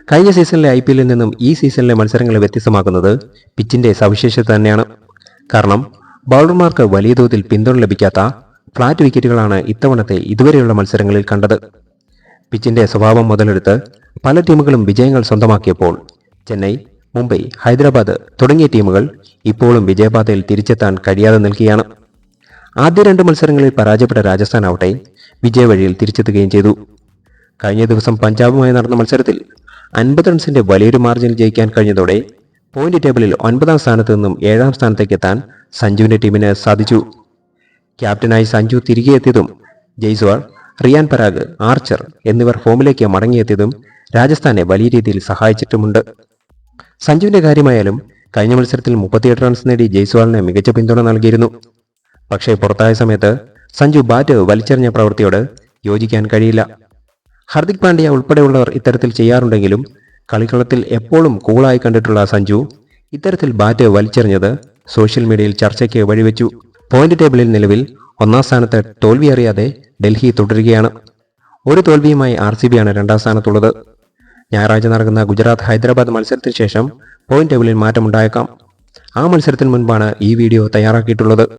കഴിഞ്ഞ സീസണിലെ IPL നിന്നും ഈ സീസണിലെ മത്സരങ്ങളെ വ്യത്യസ്തമാക്കുന്നത് പിച്ചിന്റെ സവിശേഷത തന്നെയാണ്. കാരണം ബൗളർമാർക്ക് വലിയ തോതിൽ പിന്തുണ ലഭിക്കാത്ത ഫ്ലാറ്റ് വിക്കറ്റുകളാണ് ഇത്തവണത്തെ ഇതുവരെയുള്ള മത്സരങ്ങളിൽ കണ്ടത്. പിച്ചിന്റെ സ്വഭാവം മുതലെടുത്ത് പല ടീമുകളും വിജയങ്ങൾ സ്വന്തമാക്കിയപ്പോൾ ചെന്നൈ, മുംബൈ, ഹൈദരാബാദ് തുടങ്ങിയ ടീമുകൾ ഇപ്പോഴും വിജയപാതയിൽ തിരിച്ചെത്താൻ കഴിയാതെ നിൽക്കുകയാണ്. ആദ്യ 2 മത്സരങ്ങളിൽ പരാജയപ്പെട്ട രാജസ്ഥാൻ ആവട്ടെ വിജയവഴിയിൽ തിരിച്ചെത്തുകയും ചെയ്തു. കഴിഞ്ഞ ദിവസം പഞ്ചാബുമായി നടന്ന മത്സരത്തിൽ 50 റൺസിന്റെ വലിയൊരു മാർജിനിൽ ജയിക്കാൻ കഴിഞ്ഞതോടെ പോയിന്റ് ടേബിളിൽ 9ാം സ്ഥാനത്ത് നിന്നും 7ാം സ്ഥാനത്തേക്ക് എത്താൻ സഞ്ജുവിന്റെ ടീമിന് സാധിച്ചു. ക്യാപ്റ്റനായി സഞ്ജു തിരികെ എത്തിയതും ജയ്സ്വാൾ, റിയാൻ പരാഗ്, ആർച്ചർ എന്നിവർ ഫോമിലേക്ക് മടങ്ങിയെത്തിയതും രാജസ്ഥാനെ വലിയ രീതിയിൽ സഹായിച്ചിട്ടുമുണ്ട്. സഞ്ജുവിന്റെ കാര്യമായാലും കഴിഞ്ഞ മത്സരത്തിൽ 38 റൺസ് നേടി ജയ്സ്വാളിന് മികച്ച പിന്തുണ നൽകിയിരുന്നു. പക്ഷേ പുറത്തായ സമയത്ത് സഞ്ജു ബാറ്റ് വലിച്ചെറിഞ്ഞ പ്രവൃത്തിയോട് യോജിക്കാൻ കഴിയില്ല. ഹർദിക് പാണ്ഡ്യ ഉൾപ്പെടെയുള്ളവർ ഇത്തരത്തിൽ ചെയ്യാറുണ്ടെങ്കിലും കളിക്കളത്തിൽ എപ്പോഴും കൂളായി കണ്ടിട്ടുള്ള സഞ്ജു ഇത്തരത്തിൽ ബാറ്റ് വലിച്ചെറിഞ്ഞത് സോഷ്യൽ മീഡിയയിൽ ചർച്ചയ്ക്ക് വഴിവെച്ചു. പോയിന്റ് ടേബിളിൽ നിലവിൽ 1ാം സ്ഥാനത്ത് തോൽവി അറിയാതെ ഡൽഹി തുടരുകയാണ്. ഒരു തോൽവിയുമായി RCB ആണ് 2ാം സ്ഥാനത്തുള്ളത്. ഞായറാഴ്ച നടക്കുന്ന ഗുജറാത്ത് ഹൈദരാബാദ് മത്സരത്തിന് ശേഷം പോയിന്റ് ടേബിളിൽ മാറ്റമുണ്ടായേക്കാം. ആ മത്സരത്തിന് മുൻപാണ് ഈ വീഡിയോ തയ്യാറാക്കിയിട്ടുള്ളത്.